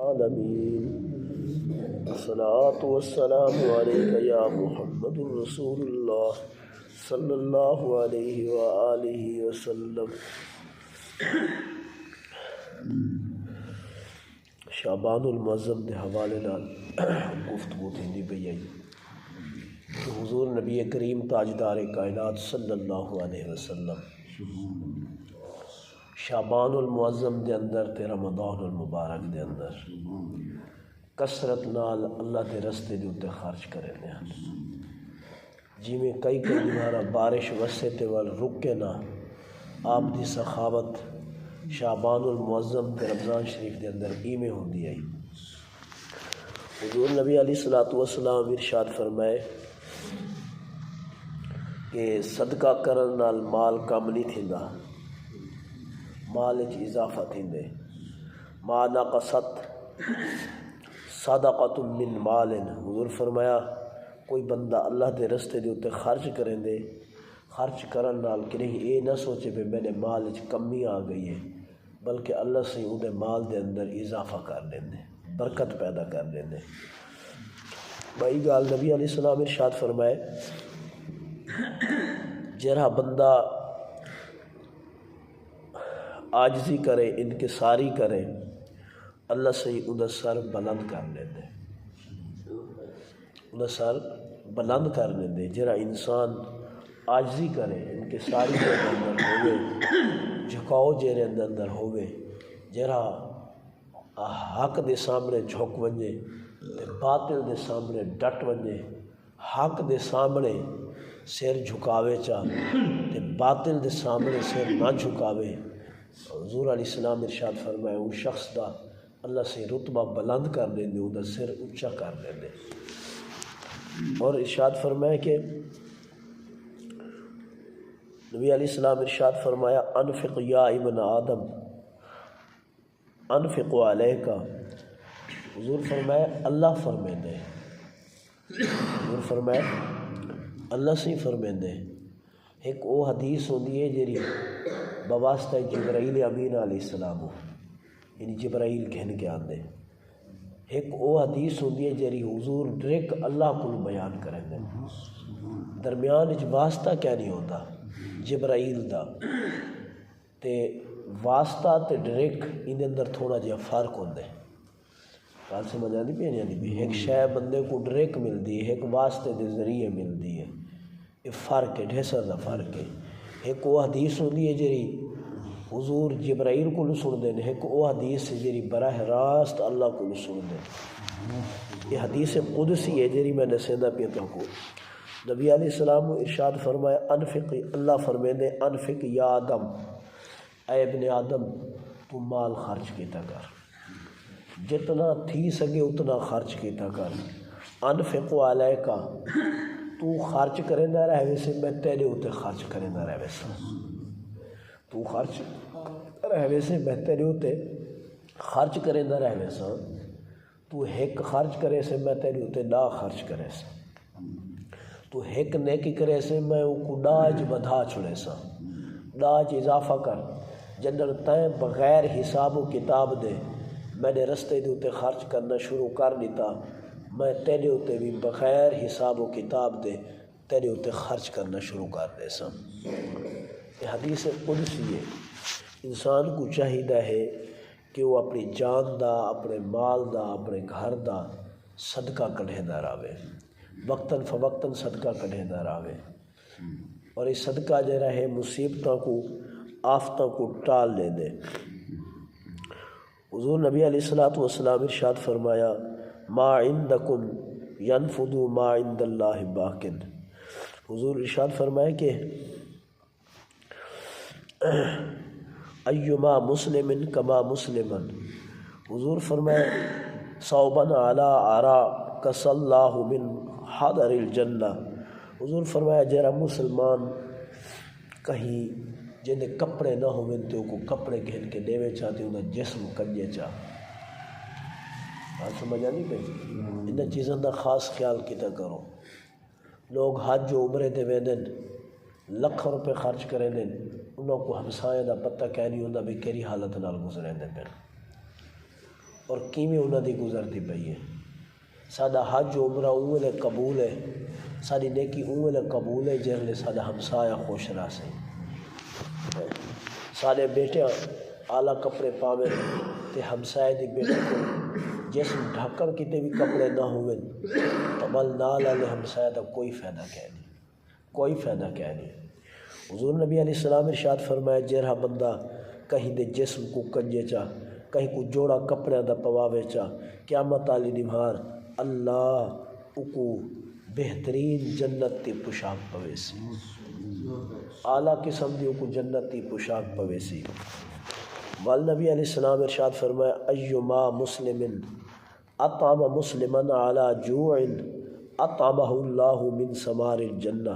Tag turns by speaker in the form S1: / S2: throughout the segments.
S1: العالمين الصلاة والسلام عليك يا محمد رسول الله صلی اللہ علیہ وآلہ وسلم۔ شعبان المعظم دے حوالے نال گفتگو تھیندی پئی ہے کہ حضور نبی کریم تاجدار کائنات صلی اللہ علیہ وسلم شعبان المعظم دے اندر تے رمضان المبارک دے اندر کثرت نال اللہ دے رستے دے اتے خرچ کرے ہیں، جی میں کئی بارہ بارش وسے تے وال رکے نہ آپ دی سخاوت شعبان المعظم تے رمضان شریف دے اندر ایمیں ہوندی آئی۔ حضور نبی علیہ السلام ارشاد فرمائے کہ صدقہ کرن نال مال کم نہیں تھیندا، مال وچ اضافہ تھیندے۔ ما نقصت صدقۃ من مال، حضور فرمایا کوئی بندہ اللہ دے رستے دے اتے خرچ کریں دے، خرچ کرن نال کہ نہیں یہ نہ سوچے پہ میرے مال وچ کمی آ گئی ہے، بلکہ اللہ سے اُدے مال دے اندر اضافہ کر دیں دے، برکت پیدا کر دیں دے۔ بھائی گال نبی علیہ السلام ارشاد فرمائے جرا بندہ عاجزی کرے، انکساری کرے، اللہ سے اُدا سر بلند کر دیں دے، اُدا سر بلند کر دیں دے۔ جرا انسان عاجزی کرے، انکساری کے اندر ہوئے، جھکاؤ جیرے اندر ہوئے، جرا حق دے سامنے جھک ونجے تے باطل دے سامنے ڈٹ ونجے، حق دے سامنے سر جھکاوے چاہ تے باطل دے سامنے سر نہ جھکاوے، حضور علیہ السلام ارشاد فرمائے وہ شخص دا اللہ سے رتبہ بلند کر دیں دے، اُدا سر اونچا کر دیں دے۔ اور ارشاد فرمائے کہ نبی علیہ السلام ارشاد فرمایا انفق یا ابن آدم انفق علیکا، حضور فرمایا اللہ فرمیندے، حضور فرمایا اللہ سے فرمیندے۔ ایک وہ حدیث ہوندی ہے جیری بواسطہ جبرائیل امین علیہ السلام یعنی جبرائیل گھن کے آندے، ایک وہ حدیث ہوندی ہے جیری حضور ڈریک اللہ کو بیان کریں دے، درمیان اچ واسطہ کیا نہیں ہوتا جبرائیل دا تے واسطہ تے ڈریک ان اندر تھوڑا جہا فرق ہوندے۔ گل سمجھ آندی پئی نہیں آندی پئی؟ ایک شے بندے کو ڈریک ملدی ہے، ایک واسطے دے ذریعے ملدی ہے، یہ فرق ہے، ڈھیسر دا فرق ہے۔ ایک وہ حدیث ہوندی ہے جیری حضور جبرائیل کو سن دیں، ایک وہ حدیث ہے جیری براہ راست اللہ کو سن دیں۔ یہ حدیث قدسی ہے جیری میں نسیندہ پیتا کو نبی علیہ السلام ارشاد فرمایا انفق، اللہ فرمیندے انفق یا آدم، اے ابن آدم تو مال خرچ کیتا کر، جتنا تھی سکے اتنا خرچ کیتا کر۔ انفق علیکا، تو خرچ کریں نہ رہے ویسے میں تیرے ہوتے خرچ کریں نہ رہے ویسے، تو خرچ رہے ویسے میں تیرے ہوتے خرچ کریں نہ رہے ویسا، تو ایک خرچ کرے سے میں تیرے ہوتے نہ خرچ کرے سے، تو ایک نیکی کرے سے میں کو ڈاج بدھا چھڑے سا، ڈاج اضافہ کر، جنر تائیں بغیر حساب و کتاب دے میں نے رستے دے ہوتے خرچ کرنا شروع کر دیتا، میں تیرے ہوتے بھی بغیر حساب و کتاب دے تیرے ہوتے خرچ کرنا شروع کر دے سا۔ یہ حدیث قدسی ہے۔ انسان کو چاہیدہ ہے کہ وہ اپنی جان دا، اپنے مال دا، اپنے گھر دا صدقہ کڑھے دا راوے، وقتاً فوقتاً صدقہ کڑھے دا راوے، اور یہ صدقہ جو رہے مصیبتوں کو آفتوں کو ٹال دے دے۔ حضور نبی علیہ السلام ارشاد فرمایا ما عندکم ینفد ما عند اللہ باقٍ، حضور ارشاد فرمایا کہ ایما مسلم کما مسلمن، حضور فرمایا صوبن علی عرا کس اللہ من حضر الجنہ، حضور فرمایا جرا مسلمان کہیں جن کپڑے نہ ہوئے تو کو کپڑے گھن کے دیوے چاہتے انہیں جسم کنجے چاہ۔ بات سمجھ آنی پہ ان چیزوں کا خاص خیال کیتا کرو۔ لوگ حج و عمرے دے ویندن لکھ روپے خرچ کریں دن، انہوں کو ہمسائیں دا پتہ کہہ نہیں ہوندہ بھی کیری حالت نال گزریں دے پہ۔ اور کیویں انہاں دی گزرتی پئی ہے۔ ساڈا حج عمرہ اوے قبول ہے، ساری نیکی اوے قبول ہے جس لے ساڈا ہمسایہ خوش رہے، سارے بیٹے اعلیٰ کپڑے پاویں تے ہمسائے دی بیٹی کو جسم ڈھکن کتے بھی کپڑے نہ ہوئے تو بل نال والے ہمسایہ دا کوئی فائدہ کہہ نہیں، کوئی فائدہ کہہ نہیں۔ حضور نبی علیہ السلام ارشاد فرمایا جرہا بندہ کہیں دے جسم کو کنجے چا کہیں کو جوڑا کپڑے دا پواوے چا قیامت والی نمہار اللہ اکو بہترین جنت تی پوشاک پوے سی، اعلیٰ قسم دی اکو جنت تی پوشاک پوے سی۔ والنبی علیہ السلام ارشاد فرمایا ایما مسلم اطعم مسلما علی جوع اطعمہ اللہ من ثمار الجنہ۔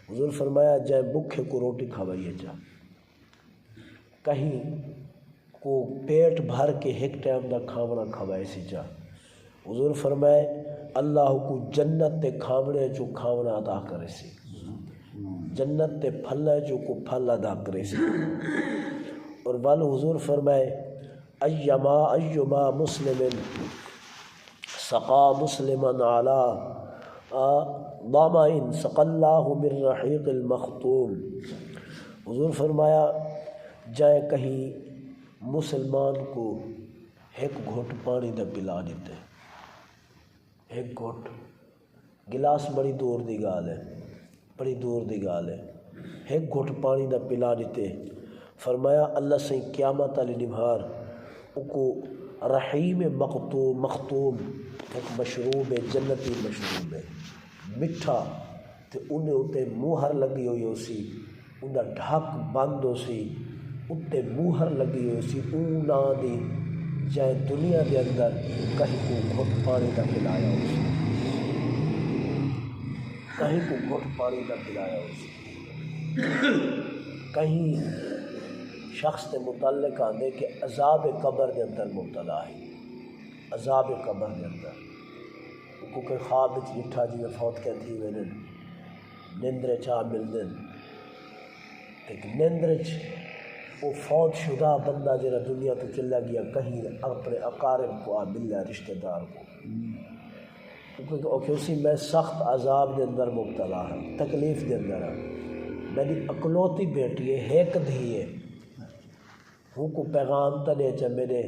S1: حضور فرمایا جائے بکھے کو روٹی کھوائیے چا کہیں کو پیٹ بھر کے ایک ٹائم دا کھاونا کھوائے سی چا، حضور فرمائے اللہ کو جنت تے کھاونے جو کھاونا ادا کرے سی، جنت تے پھلے جو کو پھل ادا کرے سی۔ اور وال حضور فرمائے ایما مسلم سقا مسلما علی ضامئن سقى اللہ من رحیق المختوم۔ حضور فرمایا جائے کہیں مسلمان کو ایک گھٹ پانی دا پلا دیتے، ایک گھٹ گلاس بڑی دور دی گال ہے، بڑی دور دی گال ہے، ایک گھٹ پانی دا پلا دیتے، فرمایا اللہ سے قیامت علی نمہار اکو رحیم مختوم ایک مشروب ہے، جنتی مشروب ہے، مٹھا تے انہیں اتے موہر لگی ہوئی ہو سی، انہا ڈھک بند ہو سی، اتے موہر لگی ہوئی سی، اونا دی جائے دنیا دے اندر کہیں کو گھٹ پانی دا پلایا ہو سی، کہیں کو گھٹ پانی دا پلایا ہو سی۔ کہیں شخص کے متعلق آدھے کہ عذاب قبر دے اندر مبتلا ہے، عذاب قبر دے اندر کیونکہ خواب وچ ڈٹھا جی فوت کیا تھی وینن نندر چاہ ملدن ایک نندر وہ فوت شدہ بندہ جرا دنیا تو چلا گیا کہیں اپنے اقارب کو ملا رشتہ دار کو، کیونکہ اسی میں سخت عذاب دے اندر مبتلا ہے، تکلیف دے اندر ہے، میری اکلوتی بیٹی ہے ایک دھی ہے، ہوں کو پیغام تا دے چا میرے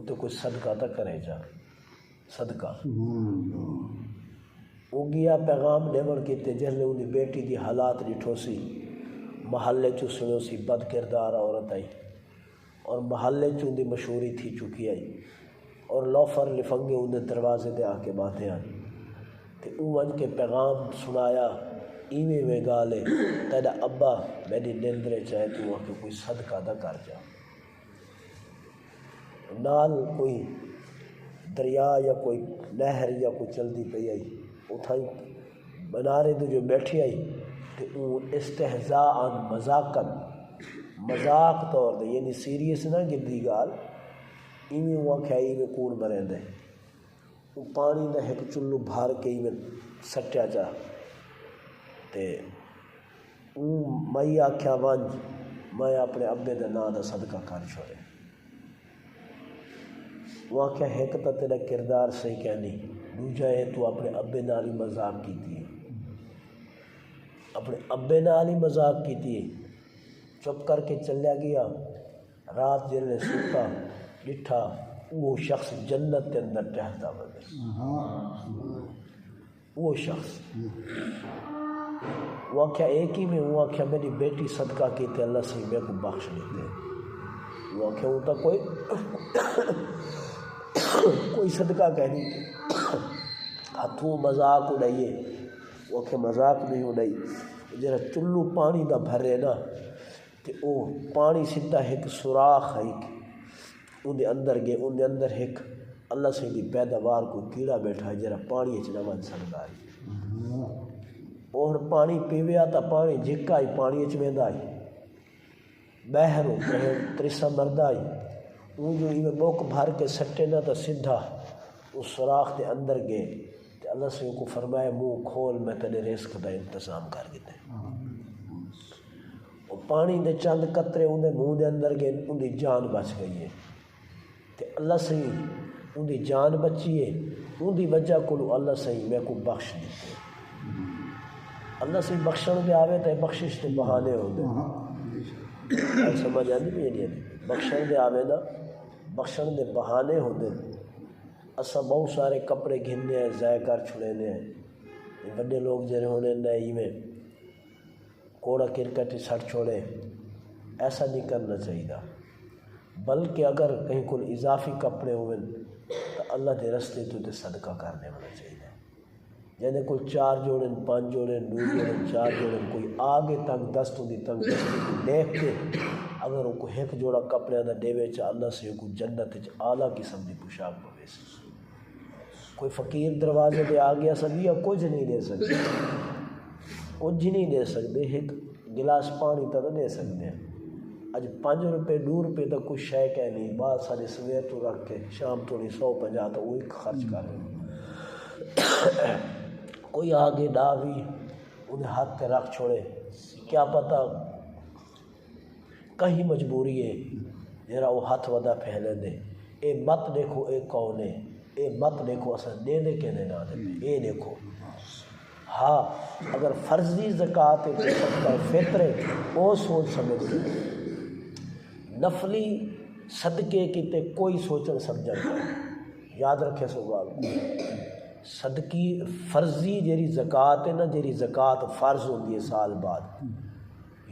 S1: تو کوئی صدقہ تا کرے جا صدقہ وہ گیا پیغام ڈیور کیتے جہلے انہی بیٹی دی حالات ڈٹھو سی، محلے چو سنو سی بد کردار عورت آئی اور محلے چو دی مشہوری تھی چکی آئی اور لوفر لفنگے انہیں دروازے دے آ کے باتیں آئی تے اون کے پیغام سنایا ایویں میں گالے تیرا ابا میری نندرے چاہے تو وہاں کوئی صدقہ دا کر جا، نال کوئی دریا یا کوئی نہر یا کوئی چلدی پئی آئی اتھائی بنارے دے جو بیٹھی آئی تو اون استہزاء مذاقن مذاق طور دے یعنی سیریس نہ گدی گال ایویں وہاں کھائی میں کوڑ مرین دے وہ پانی دا ایک چلو بھار کے ایویں سٹیا جا تے اون مائی آکھیا وانج میں اپنے ابے دا نا دا صدقہ کر چھوڑے، وہ کیا ایک تا تیرا کردار صحیح کہنی دوجہ ہے تو اپنے ابے نالی مذاق کیتی ہے، اپنے ابے نالی مذاق کیتی ہے، چپ کر کے چلیا گیا، رات جلے سوتا ڈٹھا وہ شخص جنت کے اندر ٹہلتا بنے، وہ شخص وہ کیا ایک ہی میں وہ کیا میری بیٹی صدقہ کیتے اللہ سے میں کو بخش لیتے، وہ کیا ہوتا کوئی صدقہ کہنی ہاتھوں مذاق اڑائیے، وہ کہ مذاق نہیں اڑائی جرا چلو پانی دا بھرے نا تے او پانی سیدھا ایک سوراخ ہے اندے اندر گئے اندے اندر ایک اللہ سے دی پیداوار کو کیڑا بیٹھا ہے جرا پانی اچ نہ ون سکدا ہے اور پانی پیویا تا پانی جھکا ہی پانی اچ ویندا ہے بہر ترسا مردا آئی وہ جو یہ بوک بھر کے سٹے نہ تو سدھا اس سوراخ دے اندر گئے تو اللہ سے کو فرمایا منہ کھول میں تیرے رزق دا انتظام کر دیتے، وہ پانی دے چند قطرے انہیں منہ دے اندر گئے ان دی جان بچ گئی ہے تو اللہ سے ان دی جان بچی ہے، ان دی وجہ کو اللہ صحیح میں کو بخش دیتے۔ اللہ صحیح بخشن دے آوے تو بخشش کے بہانے ہوتے سمجھ آتی بھی نہیں، بخشن دے آوے نا بخشن دے بہانے ہوتے۔ اسا بہت سارے کپڑے گھننے ہیں، ضائع کر چھڑینے ہیں، بڑے لوگ جڑے ہونے نئی میں کوڑا کرکٹ سٹ چھوڑے، ایسا نہیں کرنا چاہیے، بلکہ اگر کہیں کوئی اضافی کپڑے ہوئے تو اللہ دے رستے تو صدقہ کرنے ہونا چاہیے۔ جیسے کوئی 4 جوڑن 5 جوڑن 2 جوڑن 4 جوڑن کوئی آگے تنگ دست ہوتی تنگ دستی کو دیکھ کے اگر وہ کوئی ایک جوڑا کپڑے دا دے چا اللہ سے کوئی جنت اعلیٰ قسم کی پوشاک پوے، کوئی فقیر دروازے دے آ گیا سبھی یا کچھ نہیں دے سکتے، کچھ نہیں دے سکتے، ایک گلاس پانی تک دے سکتے ہیں۔ اج 5 روپے 2 روپے تک کچھ شے کہ نہیں، بعد سارے سویر تو رکھ کے شام تو 150 تو وہی خرچ کر رہے۔ کوئی آگے ڈا بھی انہیں ہاتھ پہ رکھ چھوڑے، کیا پتہ کہیں مجبوری ہے جرا وہ ہاتھ ودا پھیلے دے۔ اے مت دیکھو اے کون ہے، اے مت دیکھو اصل دے دے کے نہ دے، اے دیکھو ہاں اگر فرضی زکوٰۃ ہے تو صدقہ فطر ہے وہ سوچ سمجھ کے، نفلی صدقے کیتے کوئی سوچن سمجھن نہیں، یاد رکھے سو گال صدقی فرضی جیری زکوٰۃ ہے نا، جیری زکوٰۃ فرض ہوندی ہے سال بعد،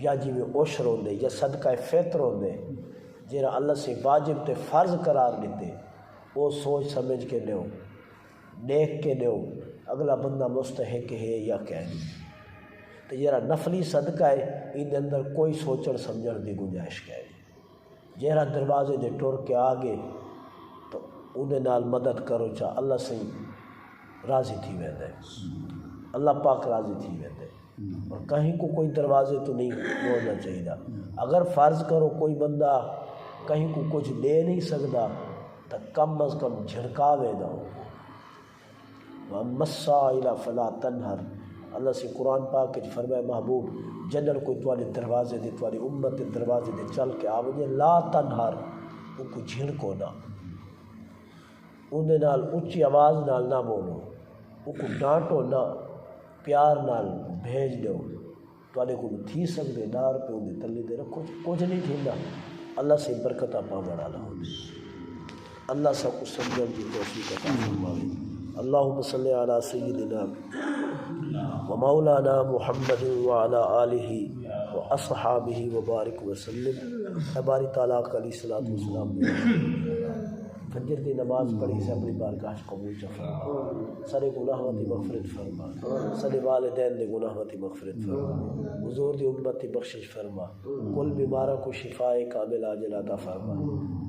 S1: یا جی میں عشر ہوندے یا صدقہ فطر ہوندے جیرا اللہ سے واجب تے فرض قرار دیتے، وہ سوچ سمجھ کے دیو، دیکھ کے دیو اگلا بندہ مستحق ہے یا کہ نہیں۔ تو جیرا نفلی صدقہ ہے ان اندر کوئی سوچن سمجھن دی گنجائش کہ نہیں، جیرا دروازے دے ٹر کے آگے تو انہیں نال مدد کرو چاہ اللہ سے راضی تھی ویندے، اللہ پاک راضی تھی ویندے، اور کہیں کو کوئی دروازے تو نہیں بولنا چاہیے۔ اگر فرض کرو کوئی بندہ کہیں کو کچھ دے نہیں سکتا تو کم از کم جھڑکاوے دو، وَأَمَّا السَّائِلَ فَلَا تَنْهَرْ، اللہ سے قرآن پاک کے فرمائے محبوب جنر کوئی توالی دروازے دے توالی امت دروازے دے چل کے آوجے لا تنہر، ان کو جھڑکو نہ، انہیں نال اچھی آواز نال نہ بولو، ان کو ڈانٹو نہ، پیار نال بھیج دو، توانے کو تھی سکتے نار پہ انہیں تلی دے رکھو، کچھ نہیں تھیندا، اللہ سے برکتہ پاوڑا لہو، اللہ سب کو سمجھن کی توفیق عطا فرمائے۔ اللہم صلی علی سیدنا و مولانا محمد وعلی آلہ و اصحابہ وبارک وسلم۔ باری تعالیٰ علیہ الصلوۃ والسلام فجر دی نماز پڑھی سے اپنی بارگاہ قبول چا فرما، سارے گناہوں کی مغفرت فرما، سارے والدین دے گناہوں کی مغفرت فرما، حضور دی امت کی بخشش فرما، کل بیماروں کو شفاء کامل عاجل عطا فرما،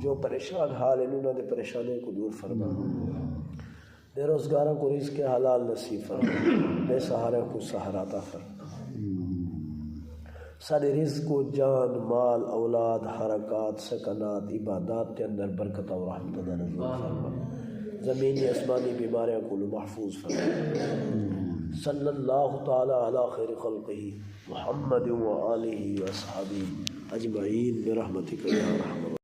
S1: جو پریشان حال ہیں انہوں نے پریشانیوں کو دور فرما، بے روزگاروں کو رزق حلال نصیب فرما، بے سہاروں کو سہارا عطا فرما، سارے رزق و جان مال اولاد حرکات سکنات عبادات کے اندر برکت و رحمت نزول فرما، زمینی آسمانی بیماریوں کو محفوظ فرما، صلی اللہ تعالی علی خیر خلقہ محمد و آلہ و اصحابہ اجمعین برحمتک یا ارحم الراحمین۔